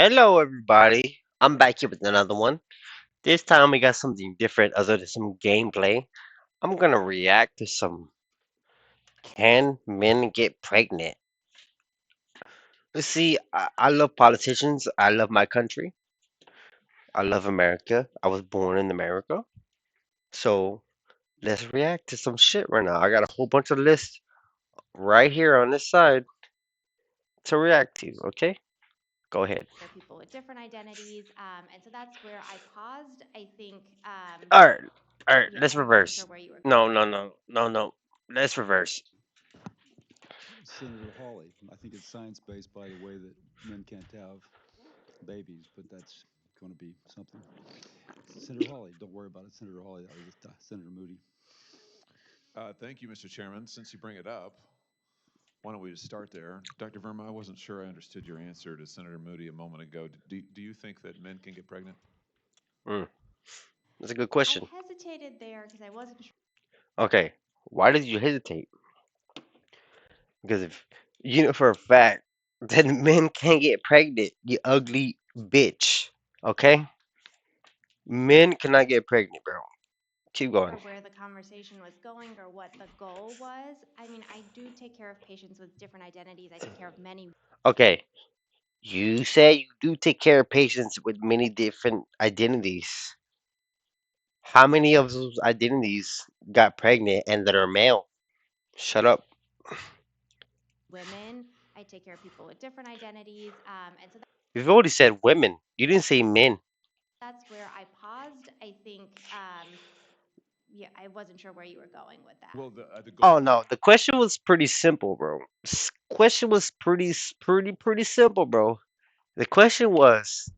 Hello, everybody. I'm back here with another one. This time we got something different other than some gameplay. I'm gonna react to some Can Men Get Pregnant? Let's see, I love politicians. I love my country. I love America. I was born in America. So let's react to some shit right now. I got a whole bunch of lists right here on this side to react to, okay? Go ahead. There are people with different identities, and so that's where I paused. I think, Alright, alright, yeah, let's I wasn't reverse. sure where you were No, going no, with no, no, no. Let's reverse. Senator Hawley. I think it's science-based by the way that men can't have babies, but that's going to be something. Senator Hawley, don't worry about it. Senator Hawley, or just Senator Moody. Thank you, Mr. Chairman. Since you bring it up, why don't we just start there? Dr. Verma, I wasn't sure I understood your answer to Senator Moody a moment ago. Do you think that men can get pregnant? Mm, that's a good I question. hesitated there because I wasn't sure. Okay, why did you hesitate? Because if you know for a fact that men can't get pregnant, you ugly bitch. Okay? Men cannot get pregnant, bro. Keep going. Where the conversation was going or what the goal was. I mean, I do take care of patients with different identities. I take care of many. Okay, you say you do take care of patients with many different identities. How many of those identities got pregnant and that are male? Shut up. Women. I take care of people with different identities, and so You've already said women. You didn't say men. that's where I paused. I think, yeah, I wasn't sure where you were going with that. Well, the Oh goal. no, the question was pretty simple, bro. Question was pretty simple, bro. The question was,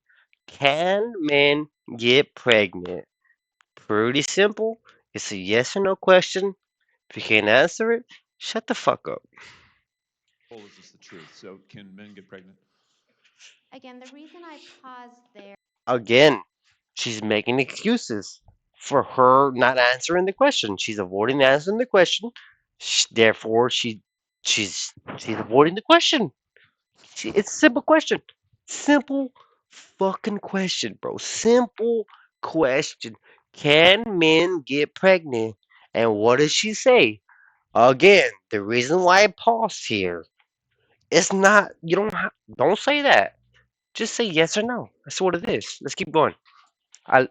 can men get pregnant? Pretty simple. It's a yes or no question. If you can't answer it, shut the fuck up. Goal is just the truth. So, can men get pregnant? Again, the reason I paused there. Again, she's making excuses for her not answering the question. She's avoiding answering the question. Therefore, she's avoiding the question. It's a simple question. Simple fucking question, bro. Simple question. Can men get pregnant? And what does she say? Again, the reason why I paused here, it's not, you don't say that. Just say yes or no. That's what it is. Let's keep going.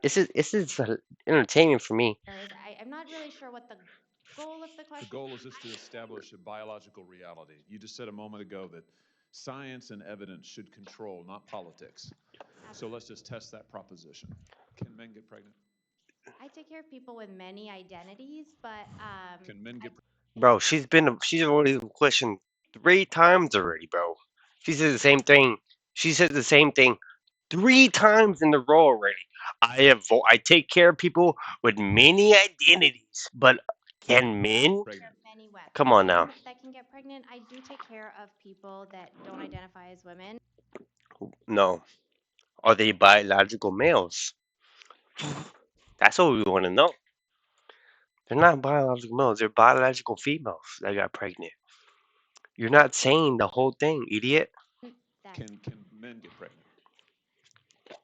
This is entertaining for me. Is I'm not really sure what the goal of the The question. goal is just to establish a biological reality. You just said a moment ago that science and evidence should control, not politics. So let's just test that proposition. Can men get pregnant? I take care of people with many identities, but Can men get Bro, she's already questioned 3 times already, bro. She said the same thing. She said the same thing 3 times in the row already. I take care of people with many identities, but can men? pregnant? many Come on now. women that can get pregnant. I do take care of people that don't identify as women. No. Are they biological males? That's what we want to know. They're not biological males. They're biological females that got pregnant. You're not saying the whole thing, idiot. That Can men get pregnant?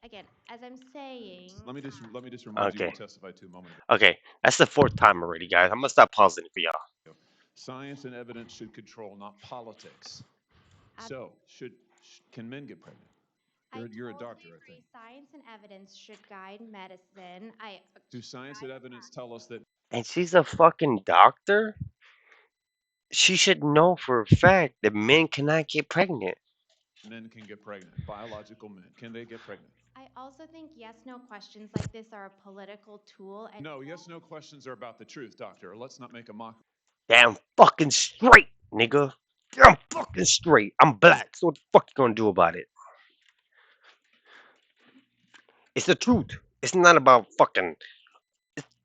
again, as I'm saying, Let me just remind you. Okay. We testified to a moment Okay. That's the 4th time already, guys. I'm gonna stop pausing it for y'all. ago. Science and evidence should control, not politics. So, can men get pregnant? I You're a totally doctor, I think. agree. Science and evidence should guide medicine. I Do science and evidence tell us that And she's a fucking doctor? She should know for a fact that men cannot get pregnant. men can get pregnant? Biological men, can they get pregnant? I also think yes no questions like this are a political tool and No, yes, no questions are about the truth, doctor. Let's not make a mockery. Damn fucking straight, nigga. Damn fucking straight. I'm black, so what the fuck you gonna do about it? It's the truth. It's not about fucking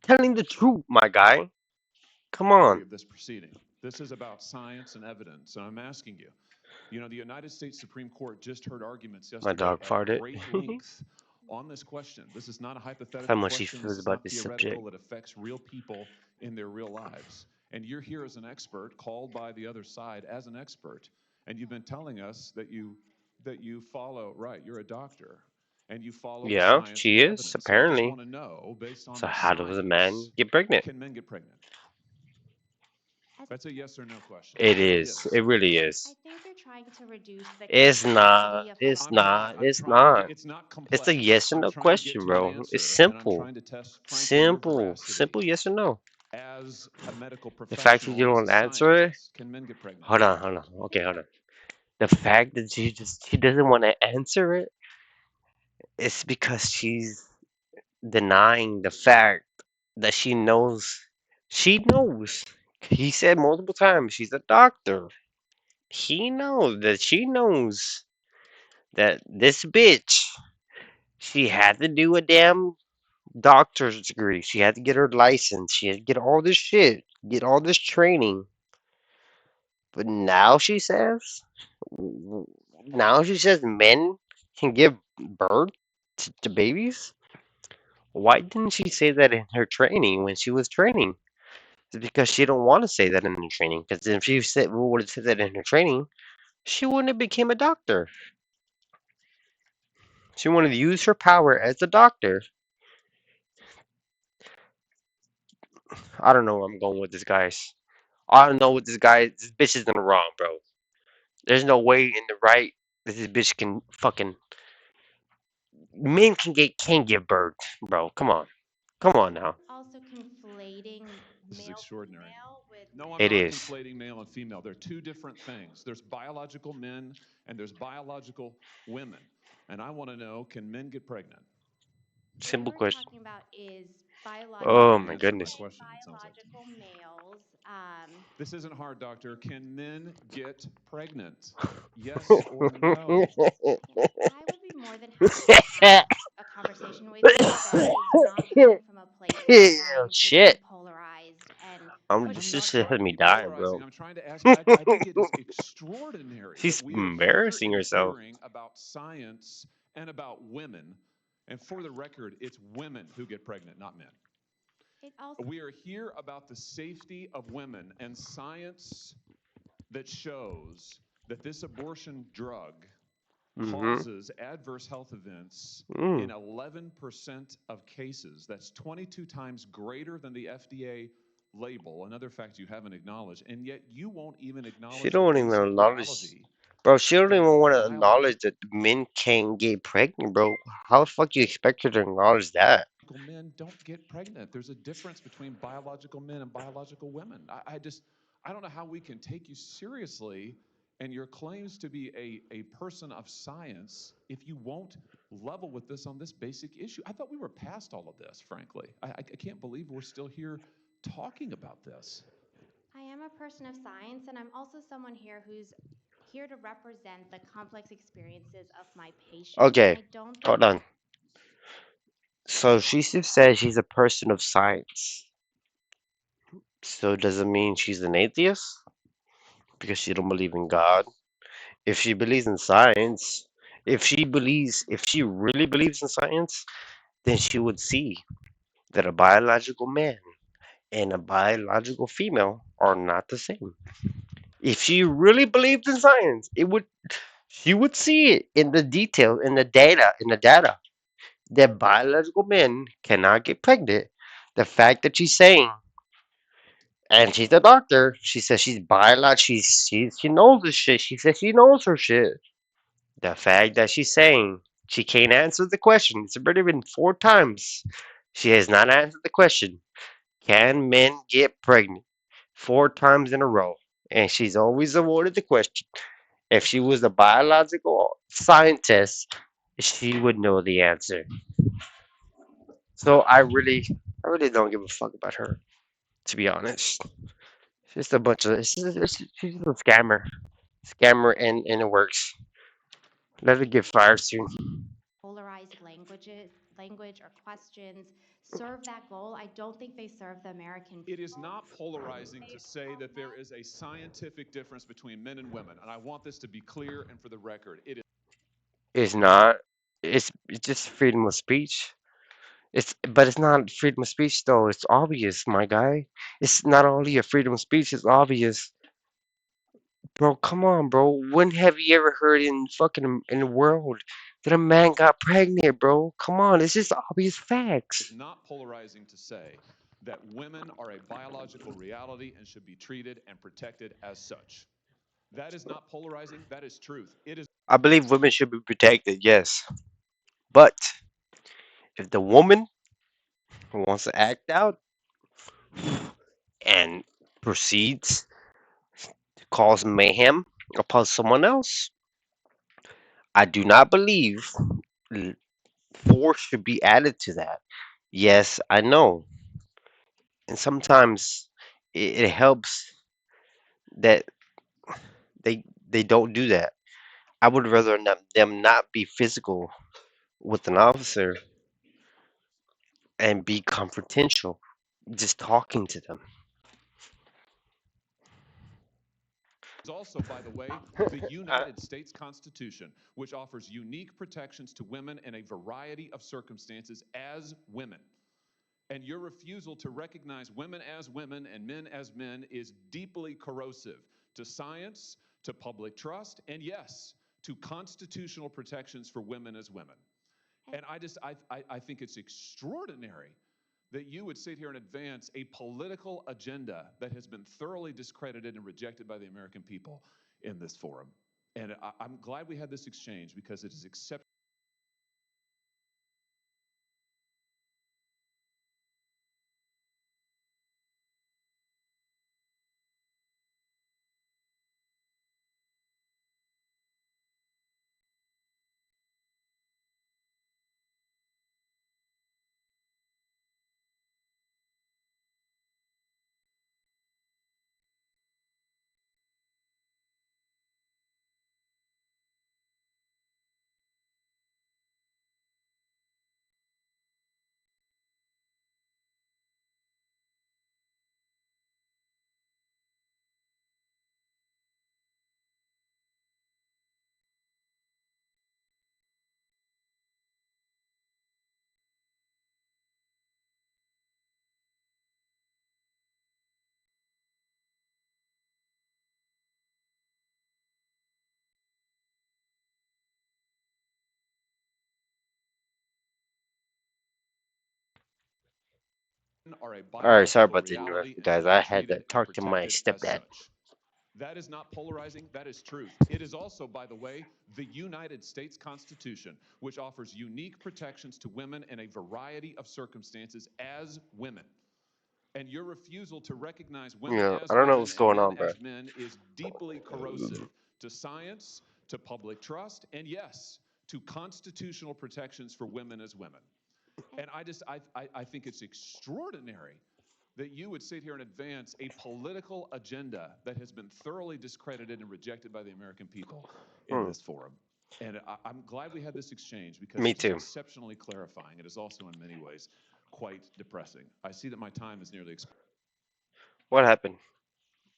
telling the truth, my guy. Come on. Of this proceeding. This is about science and evidence, and I'm asking you. You know, the United States Supreme Court just heard arguments My yesterday dog at farted. great length on this question. This is not a How hypothetical much he question. This feels is about not this theoretical. subject. It affects real people in their real lives. And you're here as an expert, called by the other side as an expert, and you've been telling us that that you follow, right, you're a doctor, and you follow the Yeah, science and she the is, evidence. So I just apparently. want to know, based on So the how does a man science, get pregnant? can men get pregnant? As That's a yes or no question. It It is. is. It really I is. think you're trying to reduce the It's not. complexity of It's healthcare. not. I'm It's trying to get, not. it's not It's a complex. yes or I'm no trying to get question, to an bro. It's answer, and I'm simple. trying to test, frankly, your Simple. veracity Simple yes or no. as a medical The fact that you professional and as don't a answer it. scientist. Can men get pregnant? Hold on, hold on. Okay, hold on. The fact that she doesn't want to answer it, it's because she's denying the fact that she knows. She knows. He said multiple times she's a doctor. He knows that she knows that this bitch, she had to do a damn doctor's degree. She had to get her license. She had to get all this shit, get all this training. But now she says men can give birth to babies. Why didn't she say that in her training when she was training? It's because she don't want to say that in her training. Because if she would have said that in her training, she wouldn't have became a doctor. She wanted to use her power as a doctor. I don't know where I'm going with this, guys. I don't know what this guy. This bitch is in the wrong, bro. There's no way in the right that this bitch can fucking. Men can give birth, bro. Come on now. Also conflating This is male extraordinary. female with No, I'm It not is conflating male and female. They're two different things. There's biological men and there's biological women. And I want to know, can men get pregnant? what simple we're question. talking about is You're not Oh biological going to my answer women my goodness. and question, it sounds like to me. biological males. This isn't hard, doctor. Can men get pregnant? Yes or no? I would be more than happy to have a conversation with you that is not coming from a place of Oh trying to be shit! polarized and I'm push I'm just your this not shit trying had to me be dying, polarizing. bro. I'm trying to ask. I think it is extraordinary that She's we are here embarrassing and herself. hearing about science and about women. And for the record, it's women who get pregnant, not men. it also We are here about the safety of women and science that shows that this abortion drug Mm-hmm. causes adverse health events in Mm. 11% of cases. That's 22 times greater than the FDA label, another fact you haven't acknowledged, and yet you won't even She acknowledge the don't even basic acknowledge, reality bro. She don't that even want to biological acknowledge that men can't get pregnant, bro. How the fuck you expect her to acknowledge that? men don't get pregnant. There's a difference between biological men and biological women. I don't know how we can take you seriously and your claims to be a person of science if you won't level with this on this basic issue. I thought we were past all of this, frankly. I can't believe we're still here talking about this. I am a person of science, and I'm also someone here who's here to represent the complex experiences of my patients. And Okay, I don't think hold on. So she just said she's a person of science. So does it mean she's an atheist because she don't believe in God? If she believes in science, if she really believes in science, then she would see that a biological man and a biological female are not the same. If she really believed in science, it would she would see it in the detail, in the data that biological men cannot get pregnant. The fact that she's saying, and she's a doctor, she says she's biological, she knows this shit. She says she knows her shit. The fact that she's saying she can't answer the question, it's already been 4 times. She has not answered the question. Can men get pregnant? 4 times in a row. And she's always avoided the question. If she was a biological scientist, she would know the answer. So I really don't give a fuck about her, to be honest. She's just a bunch of, she's just a scammer, and it works. Let her get fired soon. polarized language or questions serve that goal. I don't think they serve the American It is people. not polarizing to They say that there promote is a scientific difference between men and women. And I want this to be clear and for the record. It is. It's not. It's just freedom of speech. But it's not freedom of speech though. It's obvious, my guy. It's not only a freedom of speech. It's obvious Bro, come on, bro. When have you ever heard in fucking in the world that a man got pregnant, bro? Come on, it's just obvious It's facts. not polarizing to say that women are a biological reality and should be treated and protected as such. That is not polarizing, that is truth. It is I believe women should be protected, yes. But if the woman wants to act out and proceeds to cause mayhem upon someone else, I do not believe l- force should be added to that. Yes, I know. And sometimes it helps that they don't do that. I would rather them not be physical with an officer and be confrontational, just talking to them. also, by the way, the Uh, United States Constitution, which offers unique protections to women in a variety of circumstances as women. And your refusal to recognize women as women and men as men is deeply corrosive to science, to public trust, and yes, to constitutional protections for women as women. And And I think it's extraordinary that you would sit here and advance a political agenda that has been thoroughly discredited and rejected by the American people in this forum. And I'm glad we had this exchange because it is exceptional. Are a all right, sorry biological about the interrupt, reality you and should guys. be I had to treated and talk to my protected as stepdad. such. That is not polarizing, that is truth. It is also, by the way, the United States Constitution, which offers unique protections to women in a variety of circumstances as women. And your refusal to recognize You women know, I as don't know women what's and going men on, bro. as men is deeply corrosive to science, to public trust, and yes, to constitutional protections for women as women. And I think it's extraordinary that you would sit here and advance a political agenda that has been thoroughly discredited and rejected by the American people in Hmm, this forum. And I'm glad we had this exchange because me it is too. exceptionally clarifying. It is also, in many ways, quite depressing. I see that my time is nearly expired. What happened?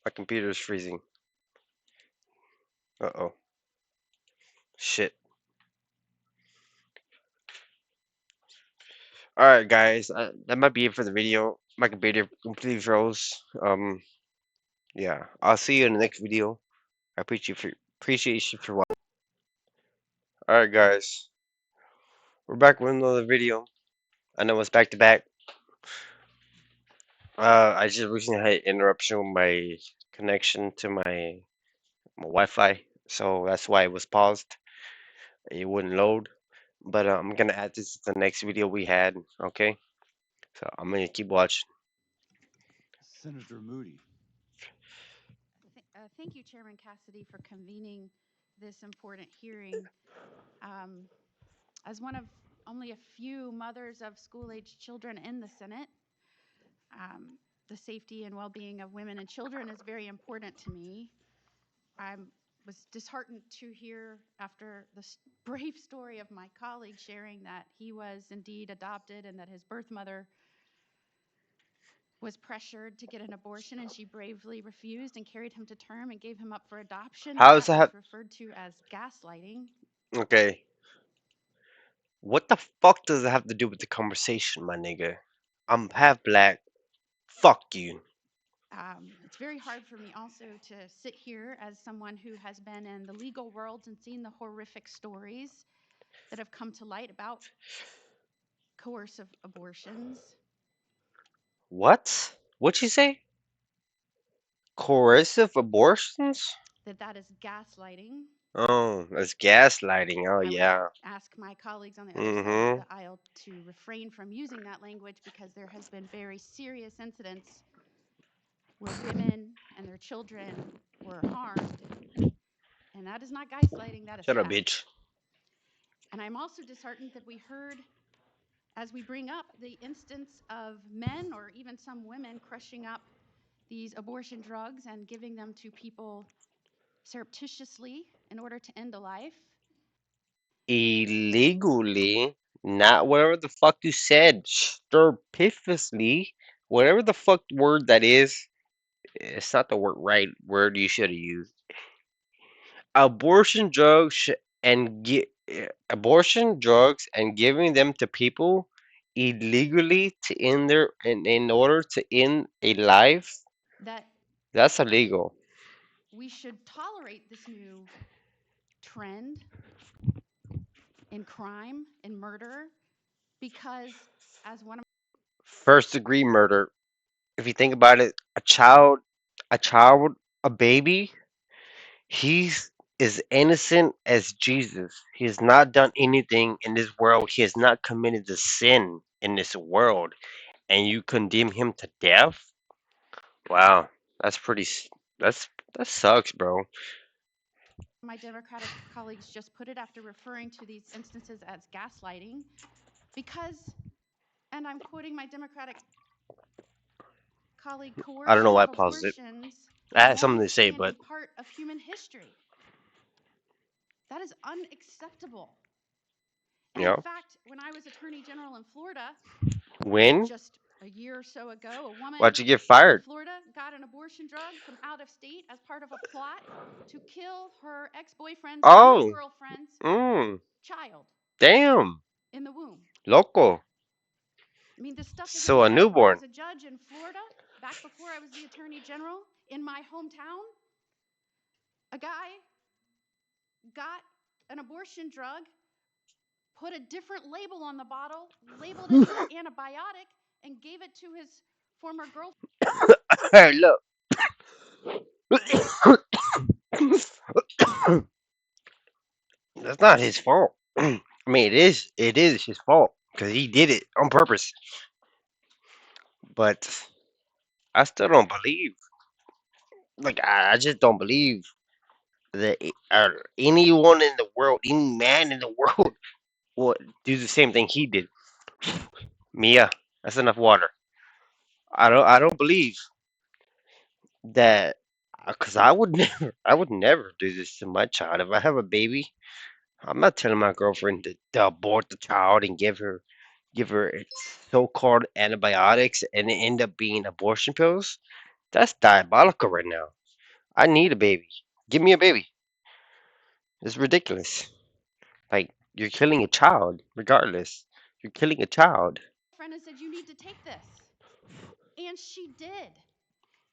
My computer's freezing. Uh oh. Shit. All right, guys. That might be it for the video. My computer completely froze. Yeah. I'll see you in the next video. I appreciate you for watching. All right, guys. We're back with another video. I know it's back to back. I just recently had interruption with my connection to my Wi-Fi, so that's why it was paused. It wouldn't load. But I'm gonna add this to the next video we had. Okay. So I'm gonna keep watching. Senator Moody. Thank you, Chairman Cassidy, for convening this important hearing. Um, as one of only a few mothers of school-aged children in the Senate, the safety and well-being of women and children is very important to me. I was disheartened to hear after the brave story of my colleague sharing that he was indeed adopted and that his birth mother was pressured to get an abortion and she bravely refused and carried him to term and gave him up for adoption. How does That that was have? referred to as gaslighting. Okay. What the fuck does it have to do with the conversation, my nigga? I'm half black. Fuck you. It's very hard for me also to sit here as someone who has been in the legal world and seen the horrific stories that have come to light about coercive abortions. What? What'd you say? Coercive abortions? That is gaslighting. Oh, that's gaslighting. Oh, I would yeah. ask my colleagues on the other side of Mm-hmm. the aisle to refrain from using that language because there has been very serious incidents where women and their children were harmed. And that is not gaslighting, that is Shut up, fact. bitch. And I'm also disheartened that we heard, as we bring up the instance of men or even some women crushing up these abortion drugs and giving them to people surreptitiously in order to end a life. Illegally, not whatever the fuck you said. Surreptitiously, whatever the fuck word that is, it's not the right word you should have used. Abortion drugs and abortion drugs and giving them to people illegally to end their in order to end a life, That that's illegal. we should tolerate this new trend in crime, in murder, because as one of First degree murder. If you think about it, a child, a baby, he's as innocent as Jesus. He has not done anything in this world. He has not committed a sin in this world, and you condemn him to death? Wow, that's pretty. That sucks, bro. my Democratic colleagues just put it after referring to these instances as gaslighting, because, and I'm quoting my Democratic colleague, I don't know coercion why I of paused it. abortions I has had something to always say, been a but part of human history. That is unacceptable. And in yeah. fact, when I was Attorney General in Florida, When? just a year or so ago, a woman Why'd you get in fired? Florida got an abortion drug from out of state as part of a plot to kill her ex-boyfriend's new Oh, girlfriend's mm, child damn, in the womb. loco. I mean, this stuff is in So a play. When I newborn. was a judge in Florida, back before I was the Attorney General, in my hometown, a guy got an abortion drug, put a different label on the bottle, labeled it as antibiotic, and gave it to his former girlfriend. Hey, look. That's not his fault. I mean, it is his fault because he did it on purpose. But I still don't believe. Like, I just don't believe that anyone in the world, any man in the world, would do the same thing he did. Mia, that's enough water. I don't believe that because I would never do this to my child. If I have a baby, I'm not telling my girlfriend to abort the child and give her so-called antibiotics and it end up being abortion pills. That's diabolical right now. I need a baby. Give me a baby. It's ridiculous. Like you're killing a child, regardless. You're killing a child. And said, "You need to take this." And she did.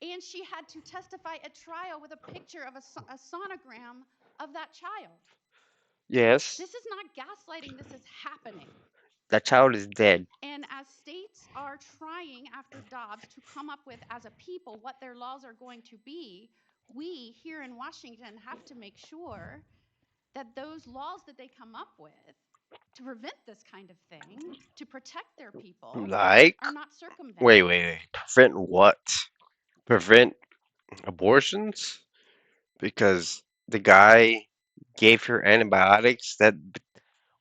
And she had to testify at trial with a picture of a sonogram of that child. Yes, This is not gaslighting, this is happening. that child is dead. And as states are trying after Dobbs to come up with, as a people, what their laws are going to be, we here in Washington have to make sure that those laws that they come up with to prevent this kind of thing, to protect their people, Like, are not circumvented. wait. Prevent what? Prevent abortions? Because the guy gave her antibiotics that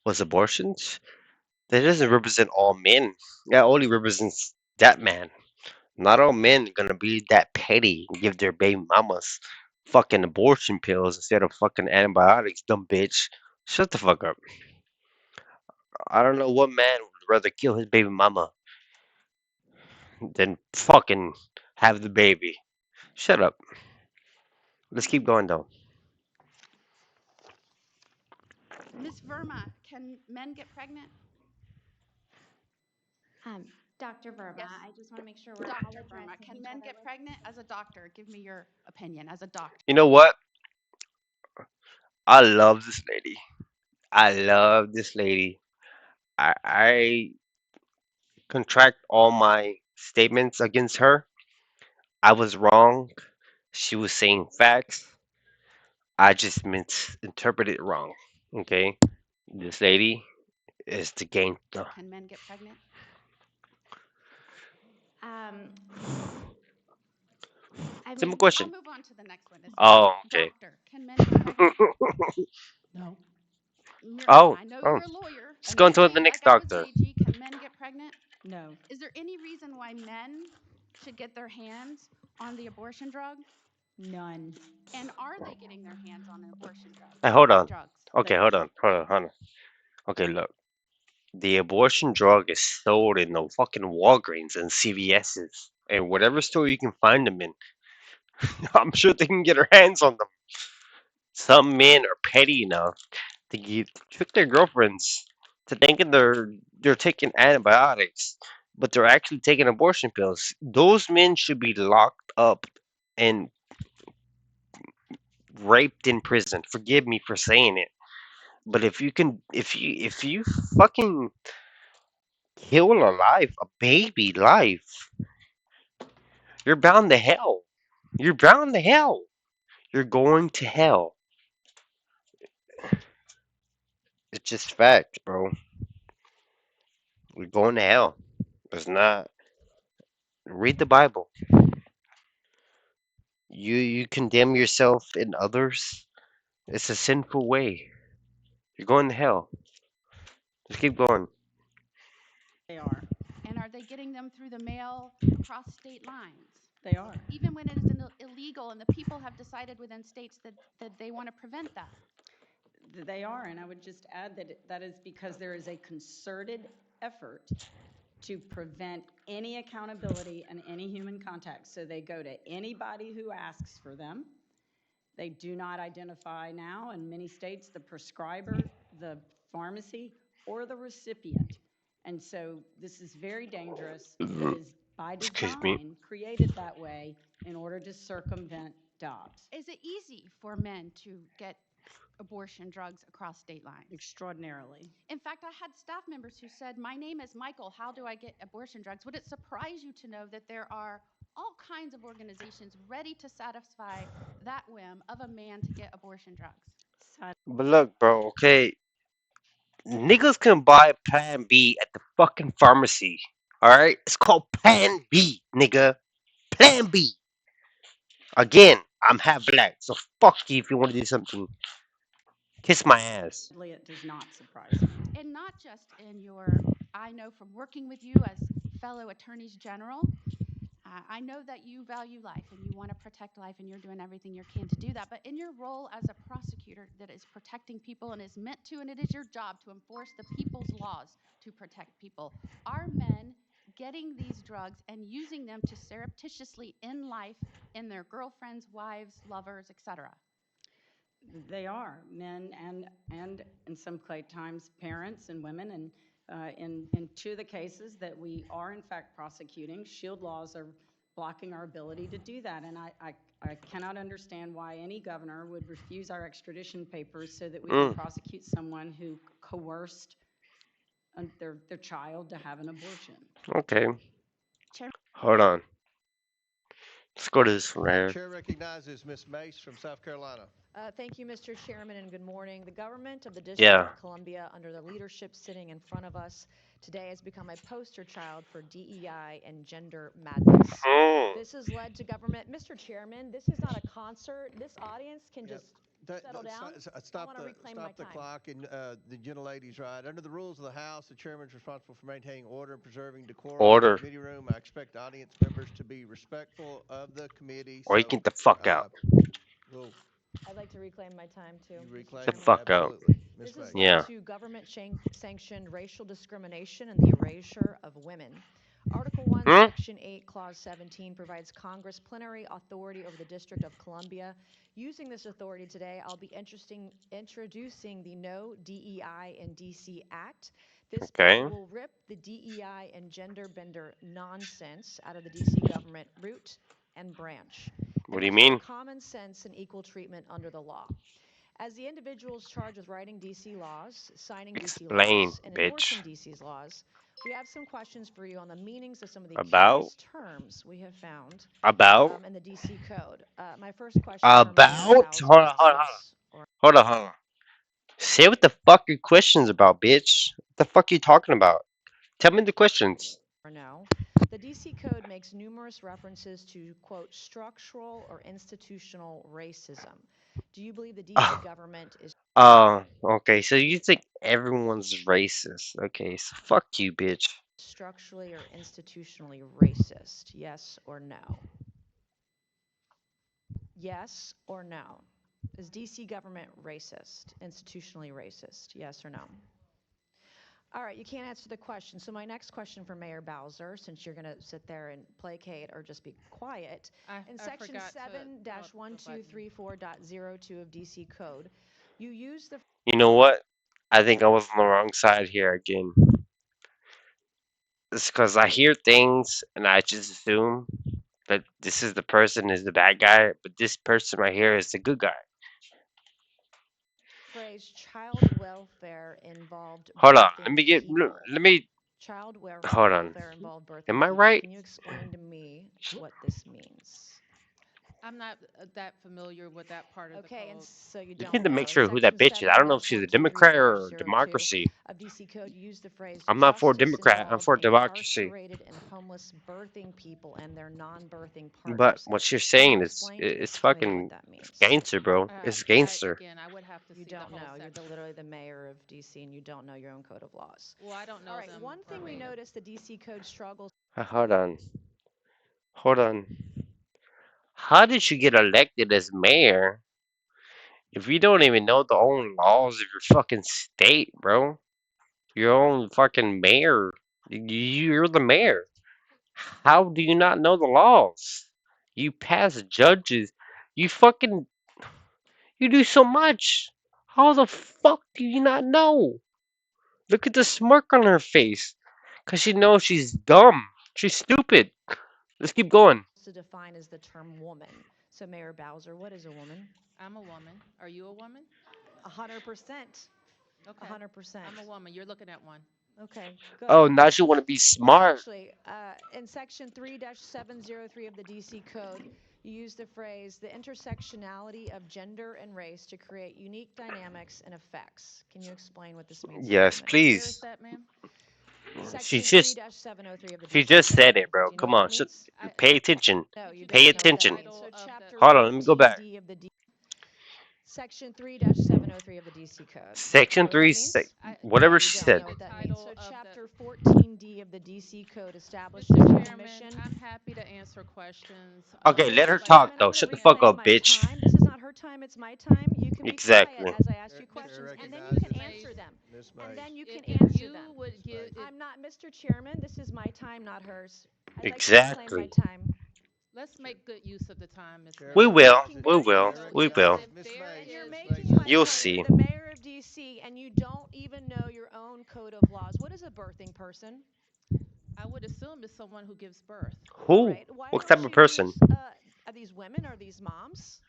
was abortions? That doesn't represent all men. That only represents that man. Not all men gonna be that petty and give their baby mamas fucking abortion pills instead of fucking antibiotics, dumb bitch. Shut the fuck up. I don't know what man would rather kill his baby mama than fucking have the baby. Shut up. Let's keep going though. Ms. Verma, can men get pregnant? Dr. Verma, Yes. I just want to make sure we're all Dr. addressing Verma, each can men other get with pregnant? As a doctor, give me your opinion as a doctor. You know what? I love this lady. I love this lady. I contract all my statements against her. I was wrong. She was saying facts. I just misinterpreted it wrong. Okay? This lady is the game. Can men get pregnant? Um, I Simple mean, I'll question. move on to the next one. It's Oh, okay. doctor, can men get pregnant? No. Oh, I know oh. you're a lawyer. Let's And go into okay, the next like I was doctor. cagey, can men get pregnant? No. Is there any reason why men should get their hands on the abortion drug? None. And are they getting their hands on an abortion drug? Hey, hold on. Drugs. Okay, hold on. Okay, look. The abortion drug is sold in the fucking Walgreens and CVS's and whatever store you can find them in. I'm sure they can get their hands on them. Some men are petty enough trick their girlfriends to thinking they're taking antibiotics, but they're actually taking abortion pills. Those men should be locked up and raped in prison. Forgive me for saying it, but if you fucking kill a life, a baby life, you're bound to hell. You're bound to hell. You're going to hell. It's just fact, bro. We're going to hell. It's not. Read the Bible. You condemn yourself and others. It's a sinful way. You're going to hell. Just keep going. They are. And are they getting them through the mail across state lines? They are. Even when it is illegal and the people have decided within states that they want to prevent that. They are. And I would just add that that is because there is a concerted effort to prevent any accountability and any human contact. So they go to anybody who asks for them. They do not identify now in many states the prescriber, the pharmacy, or the recipient. And so this is very dangerous. It is by Excuse me. design created that way in order to circumvent Dobbs. Is it easy for men to get abortion drugs across state lines? Extraordinarily. In fact, I had staff members who said, "My name is Michael. How do I get abortion drugs?" Would it surprise you to know that there are all kinds of organizations ready to satisfy that whim of a man to get abortion drugs? But look, bro, okay? Niggas can buy Plan B at the fucking pharmacy. Alright? It's called Plan B, nigga. Plan B. Again, I'm half black, so fuck you if you want to do something. Kiss my ass. Sadly, it does not surprise me. And not just in your, I know from working with you as fellow attorneys general, I know that you value life and you want to protect life and you're doing everything you can to do that. But in your role as a prosecutor that is protecting people and is meant to, and it is your job to enforce the people's laws to protect people, are men getting these drugs and using them to surreptitiously end life in their girlfriends, wives, lovers, etc.? They are men and in some times parents and women. And in two of the cases that we are in fact prosecuting, shield laws are blocking our ability to do that. And I cannot understand why any governor would refuse our extradition papers so that we can prosecute someone who coerced their child to have an abortion. Okay. Chair- Hold on. Let's go to this one right here. Chair recognizes Ms. Mace from South Carolina. Thank you, Mr. Chairman, and good morning. The government of the District Yeah. of Columbia, under the leadership sitting in front of us today, has become a poster child for DEI and gender madness. This has led to government. Mr. Chairman, this is not a concert. This audience can Yep. just settle down. Stop wanna reclaim my stop the time. clock, and the gentlelady's right. Under the rules of the House, the chairman is responsible for maintaining order and preserving decorum Order. in the committee room. I expect audience members to be respectful of the committee. Or you so, get the fuck out. We'll I'd like to reclaim my time, too. you Mr. reclaim The it? fuck out. Absolutely. Ms. This has Mace. Yeah. led to government-sanctioned racial discrimination and the erasure of women. Article 1, Section 8, Clause 17 provides Congress plenary authority over the District of Columbia. Using this authority today, I'll be introducing the No DEI in DC Act. This Okay. bill will rip the DEI and gender bender nonsense out of the DC government root and branch What and do you restore mean? common sense and equal treatment under the law. As the individuals charged with writing DC laws, signing DC Explain, laws, and bitch. enforcing DC's laws, we have some questions for you on the meanings of some of the About curious terms we have found about in the DC code. My first question for Mayor about. Hold on, Bowser, hold on, hold on. yes or Hold on, hold on. Say what the fuck your question's about, bitch. What the fuck you talking about? Tell me the questions. no? The DC code makes numerous references to, quote, structural or institutional racism. Do you believe the DC government is Okay, so you think everyone's racist. Okay, so fuck you, bitch. structurally or institutionally racist? Yes or no? Yes or no? Is DC government racist, institutionally racist? Yes or no? All right, you can't answer the question. So my next question for Mayor Bowser, since you're going to sit there and placate or just be quiet, in section 7-1234.02 of DC code, you use the You know what? I think I was on the wrong side here again. It's because I hear things and I just assume that this is the person is the bad guy, but this person right here is the good guy. phrase child welfare involved Hold on, birthing people. let me Child hold on. welfare involved birthing Am I people. right? Can you explain to me what this means? I'm not that familiar with that part of the Okay, and code. so you You don't need to know. make In sure who that section bitch is. I don't know if she's a Democrat or 7-1234.02 democracy. of DC code, you use the phrase I'm not for justice Democrat. I'm involved for democracy. incarcerated and homeless birthing people and their non-birthing But partners. what you're Can you saying is explain it's to me what fucking that means? gangster, bro. It's gangster. Again, I would have to You see the don't whole know. You're section. literally the mayor of DC and you don't know your own code of laws. Well, I don't know All right, them one thing we verbatim. noticed the DC code struggles Hold on. Hold on. How did you get elected as mayor if you don't even know the own laws of your fucking state, bro? Your own fucking mayor. You're the mayor. How do you not know the laws? You pass judges. You fucking. You do so much. How the fuck do you not know? Look at the smirk on her face. Because she knows she's dumb. She's stupid. Let's keep going. to define as the term woman. So Mayor Bowser, what is a woman? I'm a woman. Are you a woman? 100%. Okay. 100%. I'm a woman. You're looking at one. Okay, good. Oh, now you want to be Well, smart. actually, in section 3-703 of the DC code, you use the phrase the intersectionality of gender and race to create unique dynamics and effects. Can you explain what this means? Yes, Where is please. that, ma'am? Section She just 3-703 of the she DC just code. said it, Do bro. you know Come what on, that means? pay attention. No, you Pay don't know what that attention. means. So Title of chapter Hold on, let me go back. 14D of the Section 3-703 of the DC code. Section You know what that 3, means? whatever You she don't said. know what that means. Title So of the- chapter 14D of the DC code establishes Mr. the Chairman, commission. I'm happy to answer questions. Okay, let her but- talk, Chairman, though. I'm Shut gonna the fuck reclaim up, my bitch. time. This is not her time, it's my time. You can be Exactly. quiet as I ask you Chair questions, and then you recognizes can Mays. answer them. Ms. And Mays. then you can If answer you them. would give, if- I'm not Mr. Chairman. This is my time, not hers. I'd Exactly. like to reclaim my time. let's make good use of the time, Ms. Chair Mays. We will. making We great will. use of We the will. time. Ms. There And Mays, you're is- Ms. making Mays, my You'll point. see. You're the mayor of DC, and you don't even know your own code of laws. What is a birthing person? I would assume it's someone who gives birth. Who? Right. Why What don't type of you person? use, are these women? Are these moms?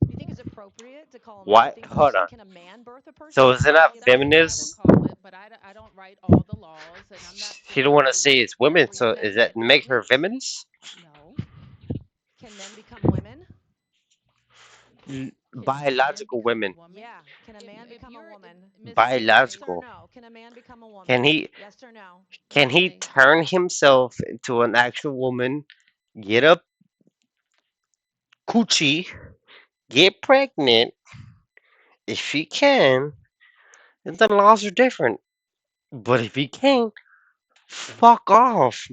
You think it's appropriate to call them Why? a birthing Hold person? on. Can a man birth a person? So is it Can not he birth a feminist? person? Call it, but I don't write all the laws, and I'm not. She don't want to familiar say with it's women, every so is that section. make her feminist? No. Can men become women? Can Biological men become women. a woman? Yeah. Can a If- man if become a you're- woman? Ms. Yes or Biological. no? Can a man become a woman? Can he Yes or no? can he Mays. turn himself into an actual woman, get a coochie, get pregnant? If he can, then the laws are different. But if he can't, fuck off.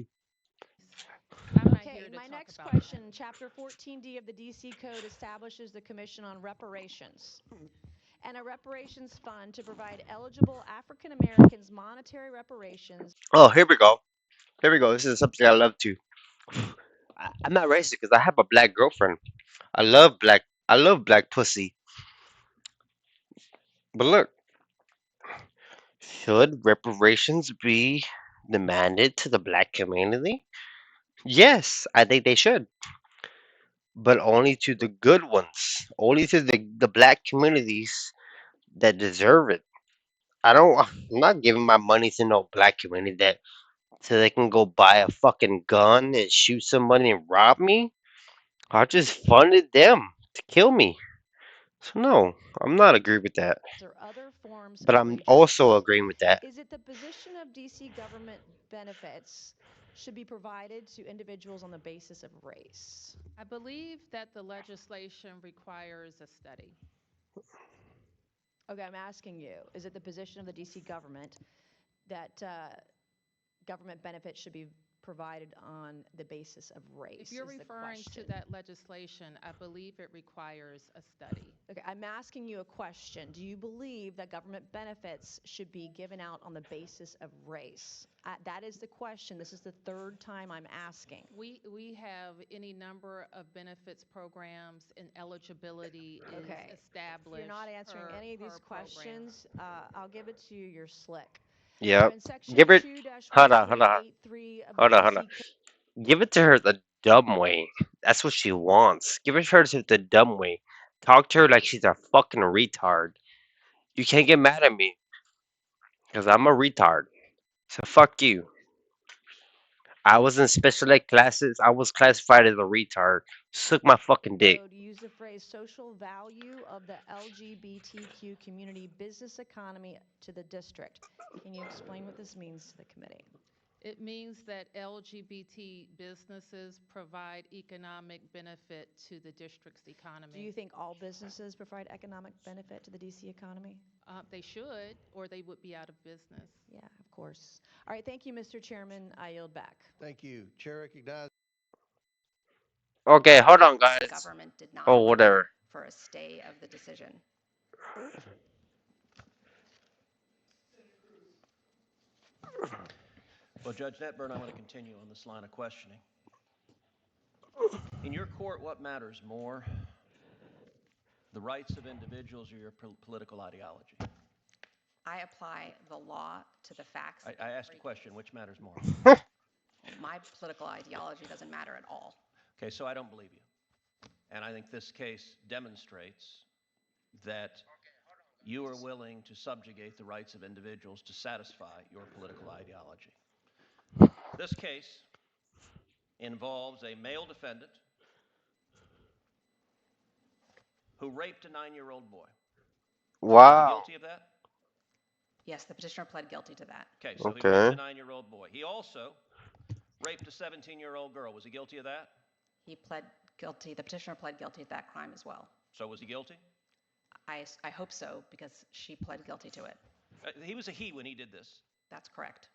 I'm not Okay, here to my talk next about question, Chapter 14D of the DC Code establishes the Commission on Reparations and a reparations fund to provide eligible African Americans monetary reparations. Oh, here we go. Here we go. This is something I love too. I'm not racist because I have a black girlfriend. I love black. I love black pussy. But look, Should reparations be demanded to the black community? Yes, I think they should, but only to the good ones, only to the black communities that deserve it. I'm not giving my money to no black community that so they can go buy a fucking gun and shoot somebody and rob me. I just funded them to kill me. So no, I'm not agree with that. or other forms But of I'm also redress. agreeing with that. Is it the position of DC government benefits should be provided to individuals on the basis of race? I believe that the legislation requires a study. Okay, I'm asking you, is it the position of the DC government that government benefits should be provided on the basis of race? If you're is the referring to question. that legislation, I believe it requires a study. Okay, I'm asking you a question. Do you believe that government benefits should be given out on the basis of race? That is the question. This is the third time I'm asking. We have any number of benefits programs and eligibility Okay. is established. If you're not answering per- any of these per program. questions, I'll give it to you. You're slick. Yep. In section Give it. 2 Hold on, hold on, 1383 of hold the on, hold on. DC Give it to her the dumb way. That's what she wants. Give it to her the dumb way. Talk to her like she's a fucking retard. You can't get mad at me because I'm a retard. So fuck you. I was in special ed classes. I was classified as a retard. Suck my fucking dick. code use the phrase social value of the LGBTQ community business economy to the district. Can you explain what this means to the committee? It means that LGBT businesses provide economic benefit to the district's economy. Do you think all businesses provide economic benefit to the DC economy? They should, or they would be out of business. Yeah, of course. All right, thank you, Mr. Chairman. I yield back. Thank you. Chair recognizes. Okay, hold on, guys. Government did not Oh, vote whatever. for a stay of the decision. Well, Judge Netburn, I'm going to continue on this line of questioning. In your court, what matters more, the rights of individuals or your political ideology? I apply the law to the facts. I asked a question, which matters more? My political ideology doesn't matter at all. Okay, so I don't believe you. And I think this case demonstrates that you are willing to subjugate the rights of individuals to satisfy your political ideology. This case involves a male defendant who raped a 9-year-old boy. Is he Wow. guilty of that? Yes, the petitioner pled guilty to that. Okay, so he Okay. raped a 9-year-old boy. He also raped a 17-year-old girl. Was he guilty of that? He pled guilty, the petitioner pled guilty to that crime as well. So was he guilty? I hope so, because she pled guilty to it. He was a he when he did this. That's correct.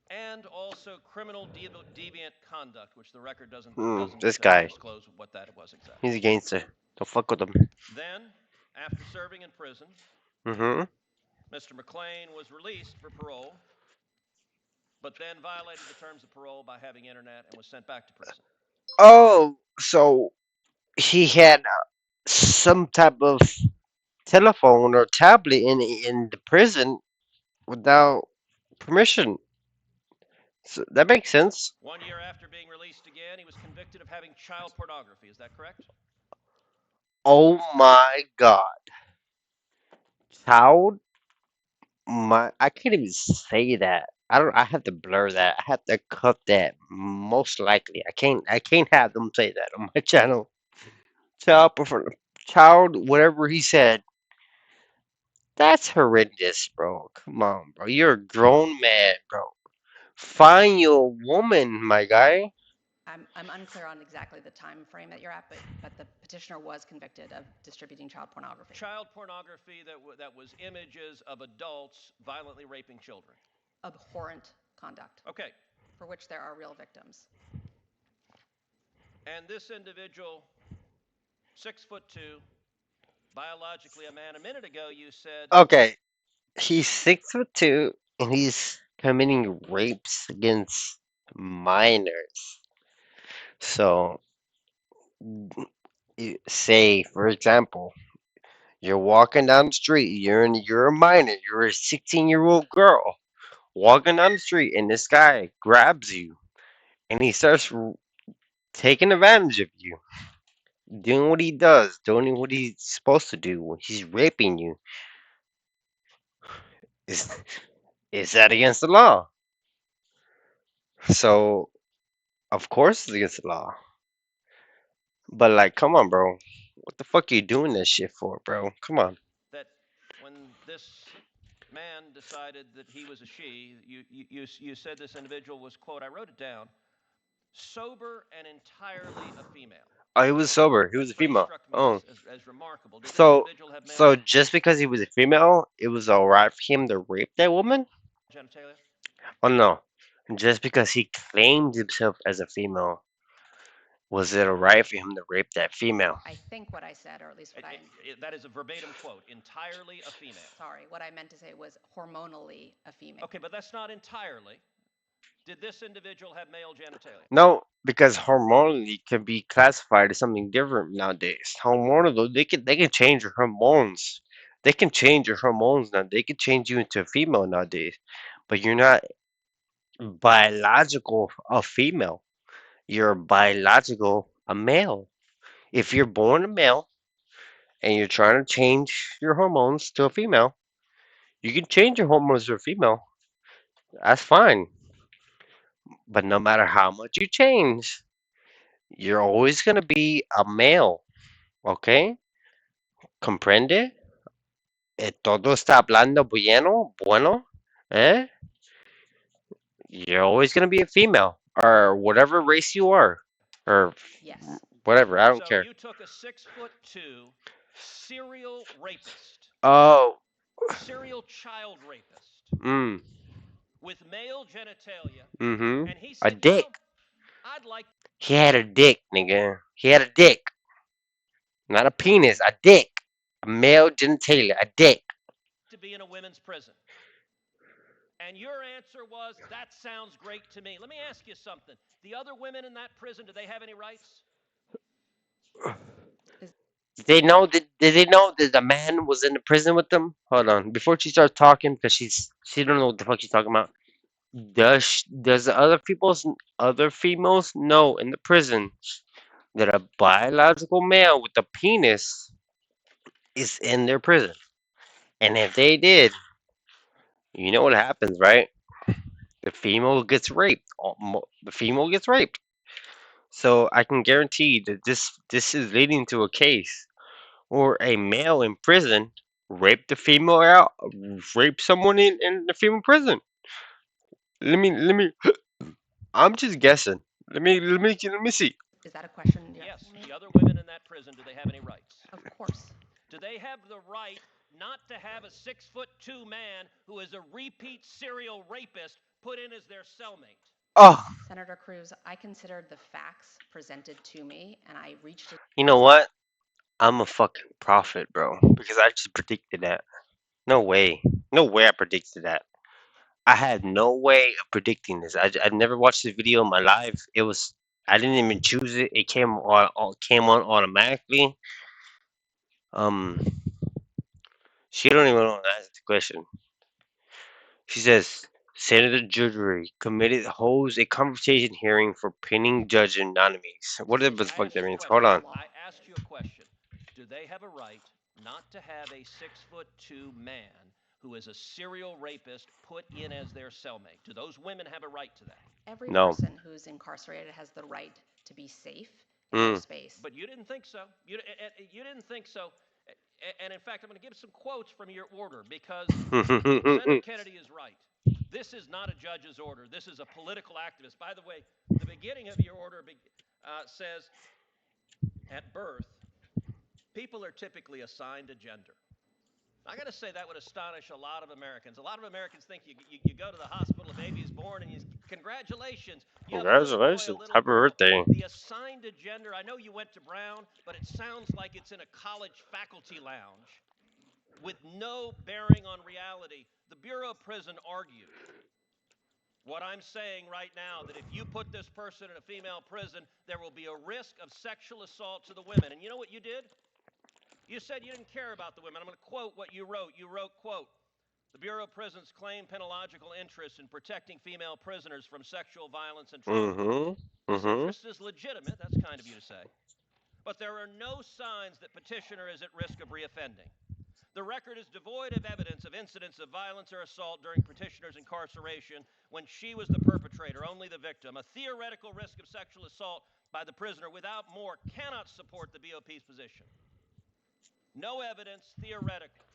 And also criminal deviant conduct, which the record doesn't This guy. disclose what that was exactly. He's a gangster. Don't fuck with him. Then, after serving in prison, Mm-hmm. Mr. McClain was released for parole, but then violated the terms of parole by having internet and was sent back to prison. Oh, so he had some type of telephone or tablet in the prison without permission. So that makes sense. 1 year after being released again, he was convicted of having child pornography. Is that correct? Oh my god. Child, I can't even say that. I have to blur that. I have to cut that. Most likely. I can't have them say that on my channel. Child, whatever he said. That's horrendous, bro. Come on, bro. You're a grown man, bro. Find your woman, my guy. I'm unclear on exactly the time frame that you're at, but the petitioner was convicted of distributing child pornography. Child pornography that was images of adults violently raping children. Abhorrent conduct. Okay. For which there are real victims. And this individual, 6'2", biologically a man. A minute ago, you said. Okay, he's 6'2", and he's committing rapes against minors. So, say for example, You're walking down the street. You're a minor. You're a 16-year-old girl walking down the street, and this guy grabs you, and he starts taking advantage of you, doing what he does, doing what he's supposed to do. He's raping you. Is is that against the law? So of course it's against the law. But like, come on, bro. What the fuck are you doing this shit for, bro? Come on. That when this man decided that he was a she, you said this individual was, quote, I wrote it down, sober and entirely a female. Oh, he was sober. He was That a phrase female. struck me Oh, as remarkable. Did this so individual have male so just because he was a female, it was alright for him to rape that woman? genitalia? Oh no. Just because he claimed himself as a female, was it alright for him to rape that female? I think what I said, or at least what That is a verbatim quote, entirely a female. sorry, what I meant to say was hormonally a female. Okay, but that's not entirely. Did this individual have male genitalia? No, because hormonally can be classified as something different nowadays. Hormonal, though, they can change your hormones. They can change your hormones now. They can change you into a female nowadays, but you're not biological a female. You're biological a male. If you're born a male and you're trying to change your hormones to a female, you can change your hormones to a female. That's fine. But no matter how much you change, you're always gonna be a male. ¿Ok? ¿Comprende? Todo está hablando bueno, bueno, ¿eh? You're always gonna be a female, or whatever race you are, or Yes. whatever. I don't So care. you took a 6'2" serial rapist, Oh, serial child rapist mm, with male genitalia, mm-hmm. and he A said, you dick. know, I'd like He had a dick, nigga. He had a dick, not a penis. A dick. A male genitalia. A dick. to be in a women's prison. And your answer was, that sounds great to me. Let me ask you something. The other women in that prison, do they have any rights? Did they know? Did they know that the man was in the prison with them? Hold on. Before she starts talking, because she don't know what the fuck she's talking about. Does the other females know in the prison that a biological male with a penis is in their prison? And if they did, you know what happens, right? The female gets raped. The female gets raped. So I can guarantee that this is leading to a case or a male in prison raped the female out, raped someone in the female prison. Let me. I'm just guessing. Let me see. Is that a question? you're Yes. asking me? The other women in that prison, do they have any rights? Of course. Do they have the right not to have a 6'2" man who is a repeat serial rapist put in as their cellmate? Oh, Senator Cruz, I considered the facts presented to me, and I reached a you know what? I'm a fucking prophet, bro. Because I just predicted that. No way. No way I predicted that. I had no way of predicting this. I never watched this video in my life. I didn't even choose it. It came on automatically. Um, she don't even know to ask the question. She says, Senator Judgery committed holds a conversation hearing for pending judge anonymous. Whatever the fuck that means. Hold on. I asked you a question. Do they have a right not to have a 6'2" man who is a serial rapist put in as their cellmate? Do those women have a right to that? every No. person who's incarcerated has the right to be safe in Mm. their space. But you didn't think so. You didn't think so. And in fact, I'm going to give some quotes from your order because Senator Kennedy is right. This is not a judge's order. This is a political activist. By the way, the beginning of your order says, at birth, people are typically assigned a gender. I got to say that would astonish a lot of Americans. A lot of Americans think you go to the hospital, a baby is born, and congratulations. You have a little boy, a Congratulations. little Happy girl. birthday. The assigned a gender, I know you went to Brown, but it sounds like it's in a college faculty lounge with no bearing on reality. The Bureau of Prison argued what I'm saying right now, that if you put this person in a female prison, there will be a risk of sexual assault to the women. And you know what you did? You said you didn't care about the women. I'm going to quote what you wrote. You wrote, quote, the Bureau of Prisons claim penological interest in protecting female prisoners from sexual violence and trauma. Mm-hmm. This Mm-hmm. interest is legitimate. That's kind of you to say. But there are no signs that petitioner is at risk of reoffending. The record is devoid of evidence of incidents of violence or assault during petitioner's incarceration when she was the perpetrator, only the victim. A theoretical risk of sexual assault by the prisoner without more cannot support the BOP's position. No evidence, theoretical.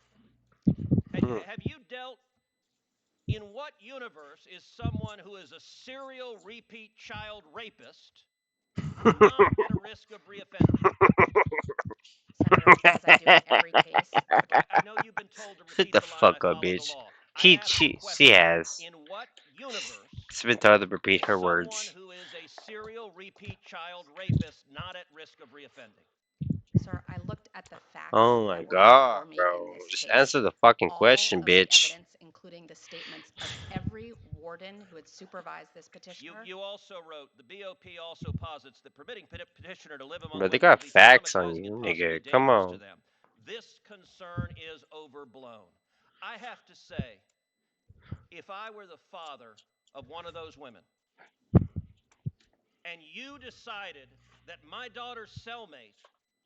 Have you dealt, in what universe is someone who is a serial repeat child rapist not at a risk of reoffending? Senator, as I do in every case, I know you've been told to Shut repeat the the line, I fuck up, follow the bitch. law. I He, ask she, the she question, has. in what universe It's been told to repeat is her someone words. who is a serial repeat child rapist not at risk of reoffending? sir, I looked at the facts Oh my that were god, before me bro. in this Just case. answer the fucking All question, of the bitch. evidence, including the statements of every warden who had supervised this petitioner. You also wrote, the BOP also posits that permitting petitioner to live among But they women will got be facts on traumatizing you, and possibly nigga. Come dangerous to on. them. This concern is overblown. I have to say, if I were the father of one of those women, and you decided that my daughter's cellmate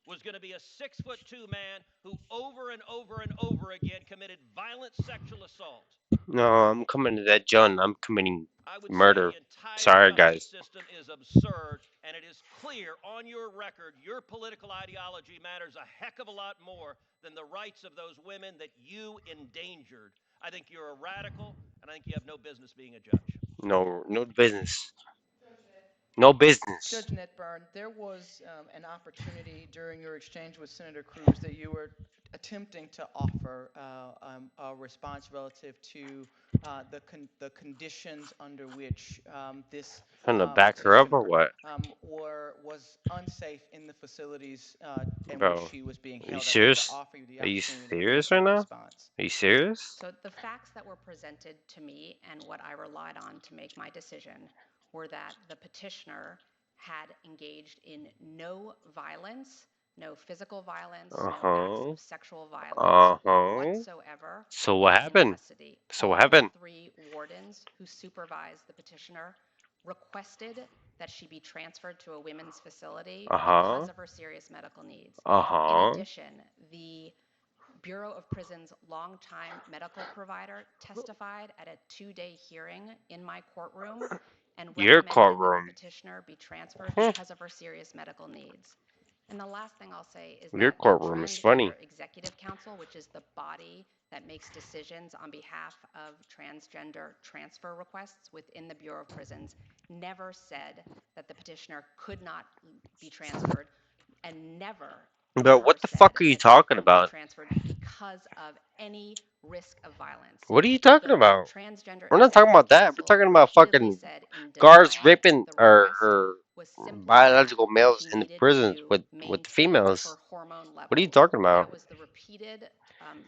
was going to be a 6'2" man who over and over and over again committed violent sexual assault, No, I'm coming to that John. I'm committing I would murder. say the entire Sorry, justice guys. system is absurd, and it is clear on your record your political ideology matters a heck of a lot more than the rights of those women that you endangered. I think you're a radical, and I think you have no business being a judge. No, no business. No business. Judge Netburn, there was an opportunity during your exchange with Senator Cruz that you were attempting to offer a response relative to the conditions under which this Trying to back her up or petitioner what? was unsafe in the facilities in which Bro, she was being are you held. I'd like to serious? offer you the Are you opportunity to serious make right that now? response. Are you serious? So the facts that were presented to me and what I relied on to make my decision were that the petitioner had engaged in no violence, no physical violence, no acts Uh-huh. of sexual violence Uh-huh. whatsoever So what while in happened? custody. So what All happened? 3 wardens who supervised the petitioner requested that she be transferred to a women's facility Uh-huh. because of her serious medical needs. In Uh-huh. addition, the Bureau of Prisons longtime medical provider testified at a 2-day hearing in my courtroom and Your recommended that courtroom. the petitioner be transferred Hmm. because of her serious medical needs. And the last thing I'll say is Your that the courtroom is funny. Transgender Executive Council, which is the body that makes decisions on behalf of transgender transfer requests within the Bureau of Prisons, never said that the petitioner could not be transferred, and never But what the fuck are you talking about? transferred because of any risk of violence. What are you talking The about? Transgender We're not talking about that. We're talking about fucking guards raping or biological males in the prisons with the females. What are you talking about? That was the repeated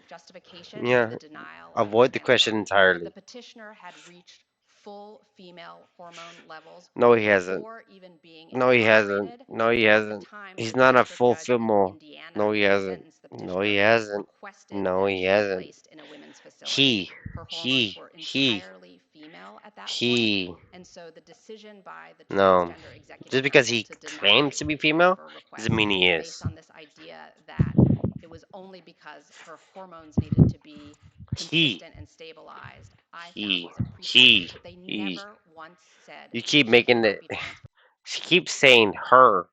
justification Yeah. for the denial Avoid of the question transfer. entirely. The petitioner had reached full female hormone levels No, he hasn't. before even being No, he hasn't. incarcerated. No, he At the hasn't. time, He's the not a district full judge in female. Indiana No, he who hasn't. sentenced the No, he petitioner hasn't. requested No, that he she be hasn't. placed in a women's facility. Her hormones were He, entirely female at that point, he. and so the decision by the No. Transgender Executive Just because Council he to deny claims to be female transfer doesn't mean he requests is. based on this idea that it was only because her hormones needed to be consistent and stabilized, I found was a pretext. But they never once said You keep she making cannot it. be transferred She keeps saying her.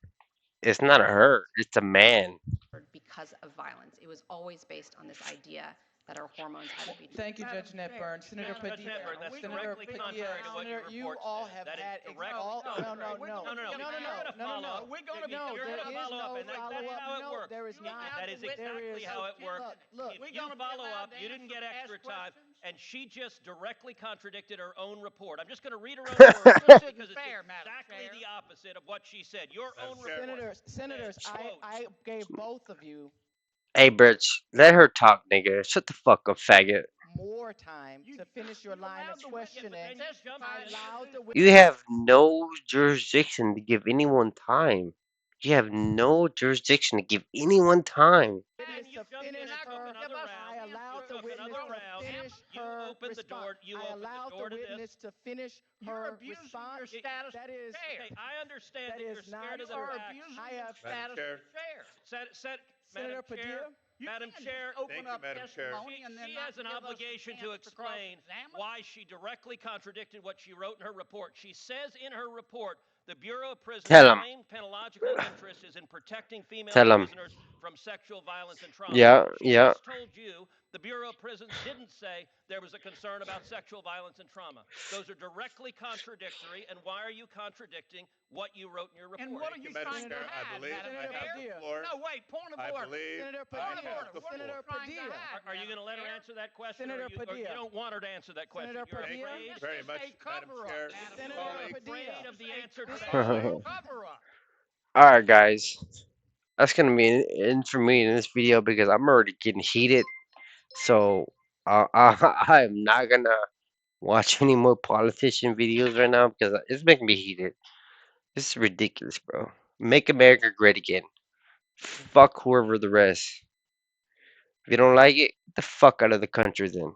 It's not a her. It's a man. because of violence. It was always based on this idea that her hormones had to be. Thank you, Judge Netburn. Senator Judge Padilla. Netburn, that's Senator directly Padilla. contrary to what Senator, your you report all said. have That is had directly all. No, contrary. no, no, No, no, no. no, no, You're gonna no, no, follow no. up. We're gonna You're there gonna is follow up, no and that's follow-up. how it No, works. there is not. That is There exactly is- how it works. Look, If you follow up, you didn't get extra time, and she just directly contradicted her own report. I'm just going to read her own words because it's exactly the opposite of what she said. Your own report. Senators, I gave both of you Hey, Birch, let her talk, nigga. Shut the fuck up, faggot. more time to finish your line of questioning. I allowed the You have no jurisdiction to give anyone time. You have no jurisdiction to give anyone time. witness you to jumped in finish and took her. another round. I allowed You the took witness another to round. finish You her opened the door. response. You I opened the allowed door the to this. witness to finish You're her abusing response. your status That is, Okay, I understand that that you're is not scared of the true. facts. abusing I your have, status as chair. Senator Madam Chair, Padilla, You Madam can't Chair, just open up testimony she, and then she not has an give us a obligation chance to to explain cross-examine. why she directly contradicted what she wrote in her report. She says in her report, the Bureau of Prisons' Tell 'em. main penological interest is in protecting female Tell 'em. prisoners from sexual violence and trauma. Yeah, She yeah. just told you the Bureau of Prisons didn't say there was a concern about sexual violence and trauma. Those are directly contradictory, and why are you contradicting what you wrote in your report? And what are you trying to hide, Madam Chair? No, wait, point of order. Senator Point of Padilla, order. What are you Senator trying to Padilla. hide, Are you Madam going to let her Chair? answer that question, Senator or you Padilla. don't want her to answer that question? Senator You're Padilla. afraid? This is a cover-up, Madam Senator Chair. You're Padilla. afraid of the answer to This that is a question. cover-up. All right, guys. That's gonna be it for me in this video because I'm already getting heated. So I am not gonna watch any more politician videos right now because it's making me heated. This is ridiculous, bro. Make America great again. Fuck whoever the rest. If you don't like it, get the fuck out of the country then.